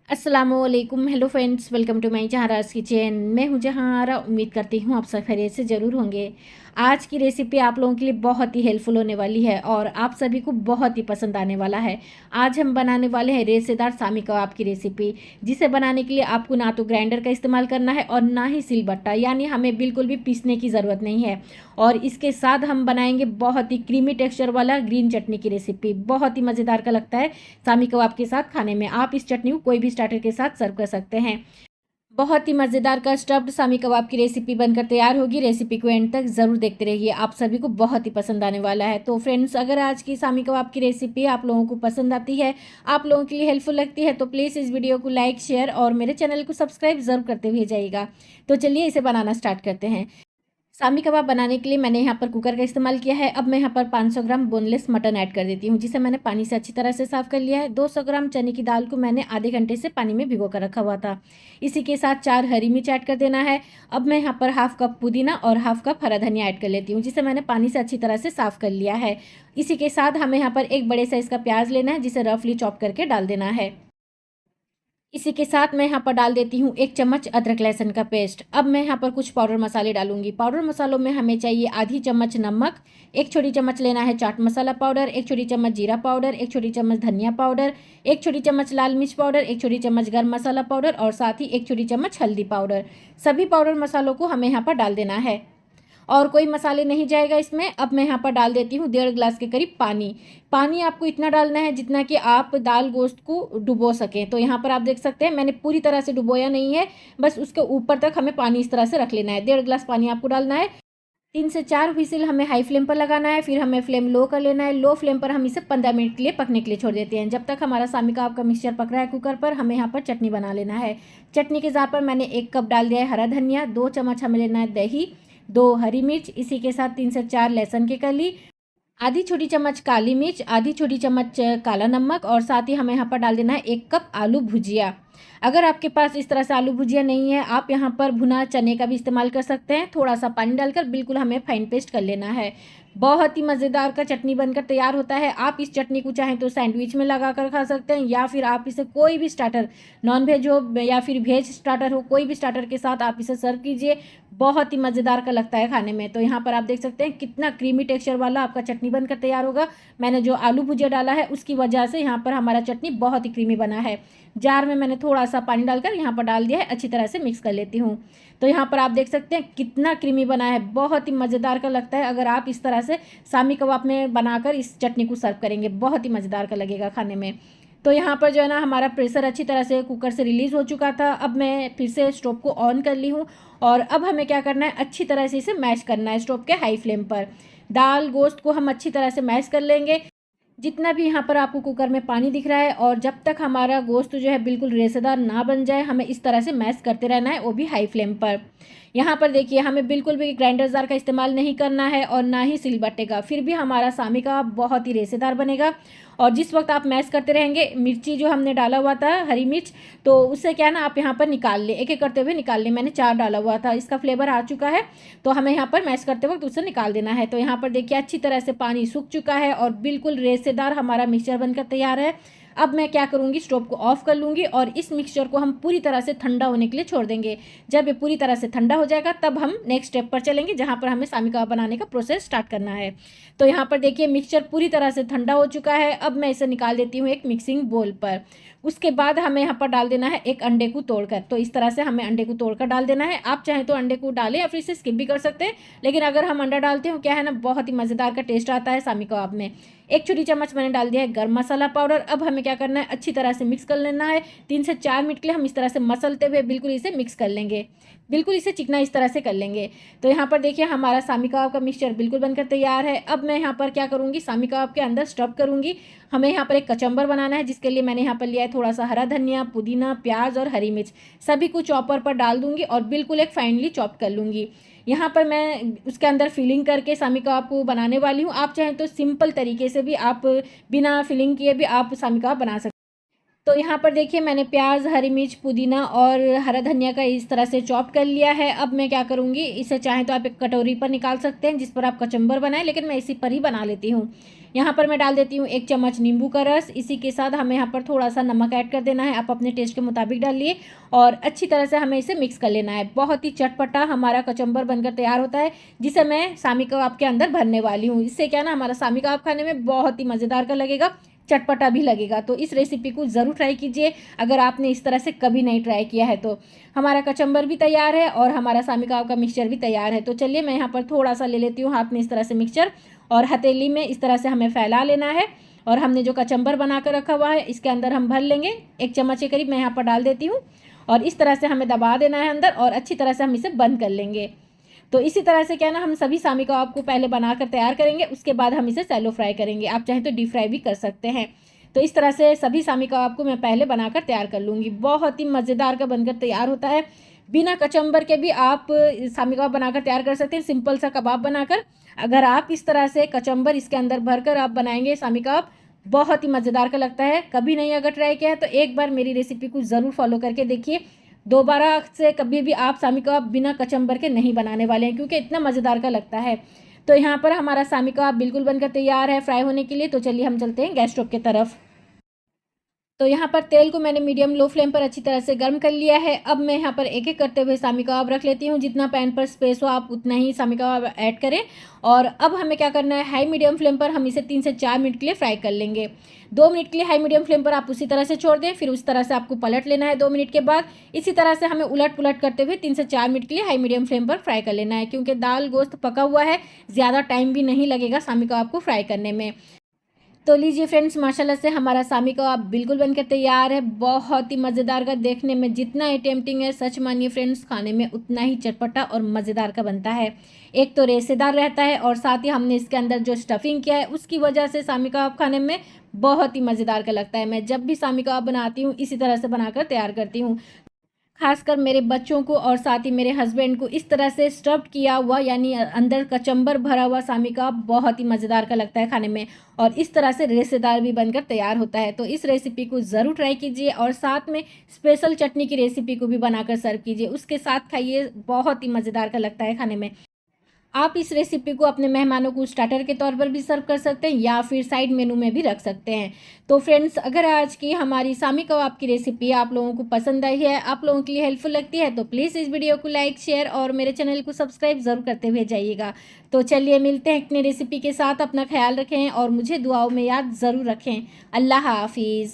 अस्सलामुअलैकुम। Hello friends, welcome to my Zahara's kitchen. मैं हूं जहारा। उम्मीद करती हूं आप सब खैरियत से ज़रूर होंगे। आज की रेसिपी आप लोगों के लिए बहुत ही हेल्पफुल होने वाली है और आप सभी को बहुत ही पसंद आने वाला है। आज हम बनाने वाले हैं रेशेदार सामी कबाब की रेसिपी, जिसे बनाने के लिए आपको ना तो ग्राइंडर का इस्तेमाल करना है और ना ही सिलबट्टा, यानी हमें बिल्कुल भी पीसने की ज़रूरत नहीं है। और इसके साथ हम बनाएंगे बहुत ही क्रीमी टेक्सचर वाला ग्रीन चटनी की रेसिपी। बहुत ही मज़ेदार का लगता है सामी कबाब के साथ खाने में। आप इस चटनी को कोई भी स्टार्टर के साथ सर्व कर सकते हैं। बहुत ही मज़ेदार का स्टफ्ड सामी कबाब की रेसिपी बनकर तैयार होगी। रेसिपी को एंड तक ज़रूर देखते रहिए, आप सभी को बहुत ही पसंद आने वाला है। तो फ्रेंड्स, अगर आज की सामी कबाब की रेसिपी आप लोगों को पसंद आती है, आप लोगों के लिए हेल्पफुल लगती है, तो प्लीज़ इस वीडियो को लाइक, शेयर और मेरे चैनल को सब्सक्राइब ज़रूर करते हुए जाइएगा। तो चलिए इसे बनाना स्टार्ट करते हैं। सामी कबाब बनाने के लिए मैंने यहाँ पर कुकर का इस्तेमाल किया है। अब मैं यहाँ पर 500 ग्राम बोनलेस मटन ऐड कर देती हूँ, जिसे मैंने पानी से अच्छी तरह से साफ़ कर लिया है। 200 ग्राम चने की दाल को मैंने आधे घंटे से पानी में भिगो कर रखा हुआ था। इसी के साथ 4 हरी मिर्च ऐड कर देना है। अब मैं यहाँ पर हाफ कप पुदीना और हाफ कप हरा धनिया ऐड कर लेती हूँ, जिसे मैंने पानी से अच्छी तरह से साफ़ कर लिया है। इसी के साथ हमें यहाँ पर एक बड़े साइज़ का प्याज लेना है, जिसे रफली चॉप करके डाल देना है। इसी के साथ मैं यहाँ पर डाल देती हूँ 1 चम्मच अदरक लहसुन का पेस्ट। अब मैं यहाँ पर कुछ पाउडर मसाले डालूंगी। पाउडर मसालों में हमें चाहिए आधी चम्मच नमक, 1 छोटी चम्मच लेना है चाट मसाला पाउडर, 1 छोटी चम्मच जीरा पाउडर, 1 छोटी चम्मच धनिया पाउडर, 1 छोटी चम्मच लाल मिर्च पाउडर, 1 छोटी चम्मच गर्म मसाला पाउडर और साथ ही 1 छोटी चम्मच हल्दी पाउडर। सभी पाउडर मसालों को हमें यहाँ पर डाल देना है और कोई मसाले नहीं जाएगा इसमें। अब मैं यहाँ पर डाल देती हूँ 1.5 गिलास के करीब पानी। पानी आपको इतना डालना है जितना कि आप दाल गोश्त को डुबो सकें। तो यहाँ पर आप देख सकते हैं मैंने पूरी तरह से डुबोया नहीं है, बस उसके ऊपर तक हमें पानी इस तरह से रख लेना है। 1.5 गिलास पानी आपको डालना है। 3 से 4 व्हिसिल हमें हाई फ्लेम पर लगाना है, फिर हमें फ्लेम लो कर लेना है। लो फ्लेम पर हम इसे 15 मिनट के लिए पकने के लिए छोड़ देते हैं। जब तक हमारा सामी कबाब का मिक्सचर पक रहा है कुकर पर, हमें यहाँ पर चटनी बना लेना है। चटनी के जार पर मैंने 1 कप डाल दिया है हरा धनिया, 2 चम्मच हमें लेना है दही, 2 हरी मिर्च, इसी के साथ 3 से 4 लहसुन की कली, आधी छोटी चम्मच काली मिर्च, आधी छोटी चम्मच काला नमक और साथ ही हमें यहाँ पर डाल देना है 1 कप आलू भुजिया। अगर आपके पास इस तरह से आलू भुजिया नहीं है, आप यहाँ पर भुना चने का भी इस्तेमाल कर सकते हैं। थोड़ा सा पानी डालकर बिल्कुल हमें फाइन पेस्ट कर लेना है। बहुत ही मज़ेदार का चटनी बनकर तैयार होता है। आप इस चटनी को चाहें तो सैंडविच में लगा कर खा सकते हैं, या फिर आप इसे कोई भी स्टार्टर, नॉन वेज हो या फिर वेज स्टार्टर हो, कोई भी स्टार्टर के साथ आप इसे सर्व कीजिए। बहुत ही मज़ेदार का लगता है खाने में। तो यहाँ पर आप देख सकते हैं कितना क्रीमी टेक्सचर वाला आपका चटनी बनकर तैयार होगा। मैंने जो आलू भुजिया डाला है उसकी वजह से यहाँ पर हमारा चटनी बहुत ही क्रीमी बना है। जार में मैंने थोड़ा सा पानी डालकर यहाँ पर डाल दिया है, अच्छी तरह से मिक्स कर लेती हूँ। तो यहाँ पर आप देख सकते हैं कितना क्रीमी बना है, बहुत ही मज़ेदार का लगता है। अगर आप इस तरह से सामी कबाब में बनाकर इस चटनी को सर्व करेंगे, बहुत ही मज़ेदार का लगेगा खाने में। तो यहाँ पर जो है ना, हमारा प्रेशर अच्छी तरह से कुकर से रिलीज़ हो चुका था। अब मैं फिर से स्टोव को ऑन कर ली हूँ और अब हमें क्या करना है, अच्छी तरह से इसे मैश करना है स्टोव के हाई फ्लेम पर। दाल गोश्त को हम अच्छी तरह से मैश कर लेंगे। जितना भी यहाँ पर आपको कुकर में पानी दिख रहा है, और जब तक हमारा गोश्त जो है बिल्कुल रेशेदार ना बन जाए, हमें इस तरह से मैश करते रहना है, वो भी हाई फ्लेम पर। यहाँ पर देखिए, हमें बिल्कुल भी ग्राइंडर जार का इस्तेमाल नहीं करना है और ना ही सिलबट्टे का, फिर भी हमारा सामी कबाब बहुत ही रेशेदार बनेगा। और जिस वक्त आप मैश करते रहेंगे, मिर्ची जो हमने डाला हुआ था हरी मिर्च, तो उससे क्या है ना, आप यहाँ पर निकाल ले, एक एक करते हुए निकाल ले। मैंने 4 डाला हुआ था, इसका फ्लेवर आ चुका है, तो हमें यहाँ पर मैश करते वक्त उससे निकाल देना है। तो यहाँ पर देखिए अच्छी तरह से पानी सूख चुका है और बिल्कुल रेशेदार हमारा मिक्सचर बनकर तैयार है। अब मैं क्या करूँगी, स्टोव को ऑफ कर लूँगी और इस मिक्सचर को हम पूरी तरह से ठंडा होने के लिए छोड़ देंगे। जब ये पूरी तरह से ठंडा हो जाएगा, तब हम नेक्स्ट स्टेप पर चलेंगे, जहाँ पर हमें सामी कबाब बनाने का प्रोसेस स्टार्ट करना है। तो यहाँ पर देखिए मिक्सचर पूरी तरह से ठंडा हो चुका है। अब मैं इसे निकाल देती हूँ एक मिक्सिंग बोल पर। उसके बाद हमें यहाँ पर डाल देना है एक अंडे को तोड़कर। तो इस तरह से हमें अंडे को तोड़कर डाल देना है। आप चाहें तो अंडे को डालें या फिर इसे स्किप भी कर सकते हैं, लेकिन अगर हम अंडा डालते हैं, क्या है ना, बहुत ही मज़ेदार का टेस्ट आता है सामी कबाब में। 1 छोटी चम्मच मैंने डाल दिया है गर्म मसाला पाउडर। अब हमें क्या करना है, अच्छी तरह से मिक्स कर लेना है। 3 से 4 मिनट के लिए हम इस तरह से मसलते हुए बिल्कुल इसे मिक्स कर लेंगे, बिल्कुल इसे चिकना इस तरह से कर लेंगे। तो यहाँ पर देखिए हमारा सामी कबाब का मिक्सचर बिल्कुल बनकर तैयार है। अब मैं यहाँ पर क्या करूँगी, सामी कबाब के अंदर स्टफ करूँगी। हमें यहाँ पर एक कचम्बर बनाना है, जिसके लिए मैंने यहाँ पर लिया है थोड़ा सा हरा धनिया, पुदीना, प्याज और हरी मिर्च। सभी को चॉपर पर डाल दूँगी और बिल्कुल एक फाइनली चॉप कर लूँगी। यहाँ पर मैं उसके अंदर फिलिंग करके सामी कबाब को बनाने वाली हूँ। आप चाहें तो सिंपल तरीके से भी, आप बिना फिलिंग किए भी आप सामी कबाब बना सकते हैं। तो यहाँ पर देखिए मैंने प्याज, हरी मिर्च, पुदीना और हरा धनिया का इस तरह से चॉप कर लिया है। अब मैं क्या करूँगी, इसे चाहें तो आप एक कटोरी पर निकाल सकते हैं जिस पर आप कचम्बर बनाएं, लेकिन मैं इसी पर ही बना लेती हूँ। यहाँ पर मैं डाल देती हूँ 1 चम्मच नींबू का रस। इसी के साथ हमें यहाँ पर थोड़ा सा नमक ऐड कर देना है, आप अपने टेस्ट के मुताबिक डालिए और अच्छी तरह से हमें इसे मिक्स कर लेना है। बहुत ही चटपटा हमारा कचुम्बर बनकर तैयार होता है, जिसे मैं सामी कबाब के अंदर भरने वाली हूँ। इससे क्या ना हमारा सामी कबाब खाने में बहुत ही मज़ेदार का लगेगा, चटपटा भी लगेगा। तो इस रेसिपी को ज़रूर ट्राई कीजिए अगर आपने इस तरह से कभी नहीं ट्राई किया है तो। हमारा कचुम्बर भी तैयार है और हमारा सामी कबाब का मिक्सचर भी तैयार है। तो चलिए मैं यहाँ पर थोड़ा सा ले लेती हूँ हाथ में इस तरह से मिक्सचर और हथेली में इस तरह से हमें फैला लेना है और हमने जो कचुम्बर बना कर रखा हुआ है इसके अंदर हम भर लेंगे। 1 चम्मच के करीब मैं यहाँ पर डाल देती हूँ और इस तरह से हमें दबा देना है अंदर और अच्छी तरह से हम इसे बंद कर लेंगे। तो इसी तरह से क्या ना हम सभी सामी कबाब को पहले बनाकर तैयार करेंगे, उसके बाद हम इसे सैलो फ्राई करेंगे। आप चाहें तो डीप फ्राई भी कर सकते हैं। तो इस तरह से सभी सामी कबाब को मैं पहले बनाकर तैयार कर लूँगी। बहुत ही मज़ेदार का बनकर तैयार होता है। बिना कचुम्बर के भी आप सामी कबाब बनाकर तैयार कर सकते हैं, सिंपल सा कबाब बनाकर। अगर आप इस तरह से कचुम्बर इसके अंदर भरकर आप बनाएंगे सामी कबाब, बहुत ही मज़ेदार का लगता है। कभी नहीं अगर ट्राई किया है तो एक बार मेरी रेसिपी को ज़रूर फॉलो करके देखिए। दोबारा से कभी भी आप सामी कबाब बिना कचुम्बर के नहीं बनाने वाले हैं, क्योंकि इतना मज़ेदार का लगता है। तो यहाँ पर हमारा सामी कबाब बिल्कुल बनकर तैयार है फ्राई होने के लिए। तो चलिए हम चलते हैं गैस स्टोव की तरफ। तो यहाँ पर तेल को मैंने मीडियम लो फ्लेम पर अच्छी तरह से गर्म कर लिया है। अब मैं यहाँ पर एक एक करते हुए सामी कबाब रख लेती हूँ। जितना पैन पर स्पेस हो आप उतना ही सामी कबाब ऐड करें। और अब हमें क्या करना है, हाई मीडियम फ्लेम पर हम इसे 3 से 4 मिनट के लिए फ्राई कर लेंगे। 2 मिनट के लिए हाई मीडियम फ्लेम पर आप उसी तरह से छोड़ दें, फिर उस तरह से आपको पलट लेना है 2 मिनट के बाद। इसी तरह से हमें उलट पुलट करते हुए 3 से 4 मिनट के लिए हाई मीडियम फ्लेम पर फ्राई कर लेना है, क्योंकि दाल गोश्त पका हुआ है, ज़्यादा टाइम भी नहीं लगेगा सामी कबाब को फ्राई करने में। तो लीजिए फ्रेंड्स, माशाल्लाह से हमारा सामी कबाब बिल्कुल बनकर तैयार है। बहुत ही मज़ेदार का, देखने में जितना ही टेम्पटिंग है, सच मानिए फ्रेंड्स खाने में उतना ही चटपटा और मज़ेदार का बनता है। एक तो रेसेदार रहता है और साथ ही हमने इसके अंदर जो स्टफिंग किया है उसकी वजह से सामी कबाब खाने में बहुत ही मज़ेदार का लगता है। मैं जब भी सामी कबाब बनाती हूँ इसी तरह से बनाकर तैयार करती हूँ। खासकर मेरे बच्चों को और साथ ही मेरे हस्बैंड को इस तरह से स्टफ्ड किया हुआ, यानी अंदर कचुम्बर भरा हुआ सामी कबाब बहुत ही मज़ेदार का लगता है खाने में, और इस तरह से रेशेदार भी बनकर तैयार होता है। तो इस रेसिपी को ज़रूर ट्राई कीजिए और साथ में स्पेशल चटनी की रेसिपी को भी बनाकर सर्व कीजिए, उसके साथ खाइए, बहुत ही मज़ेदार का लगता है खाने में। आप इस रेसिपी को अपने मेहमानों को स्टार्टर के तौर पर भी सर्व कर सकते हैं या फिर साइड मेनू में भी रख सकते हैं। तो फ्रेंड्स, अगर आज की हमारी सामी कबाब की रेसिपी आप लोगों को पसंद आई है, आप लोगों के लिए हेल्पफुल लगती है, तो प्लीज़ इस वीडियो को लाइक, शेयर और मेरे चैनल को सब्सक्राइब ज़रूर करते हुए जाइएगा। तो चलिए मिलते हैं एक नई रेसिपी के साथ। अपना ख्याल रखें और मुझे दुआओं में याद ज़रूर रखें। अल्लाह हाफिज़।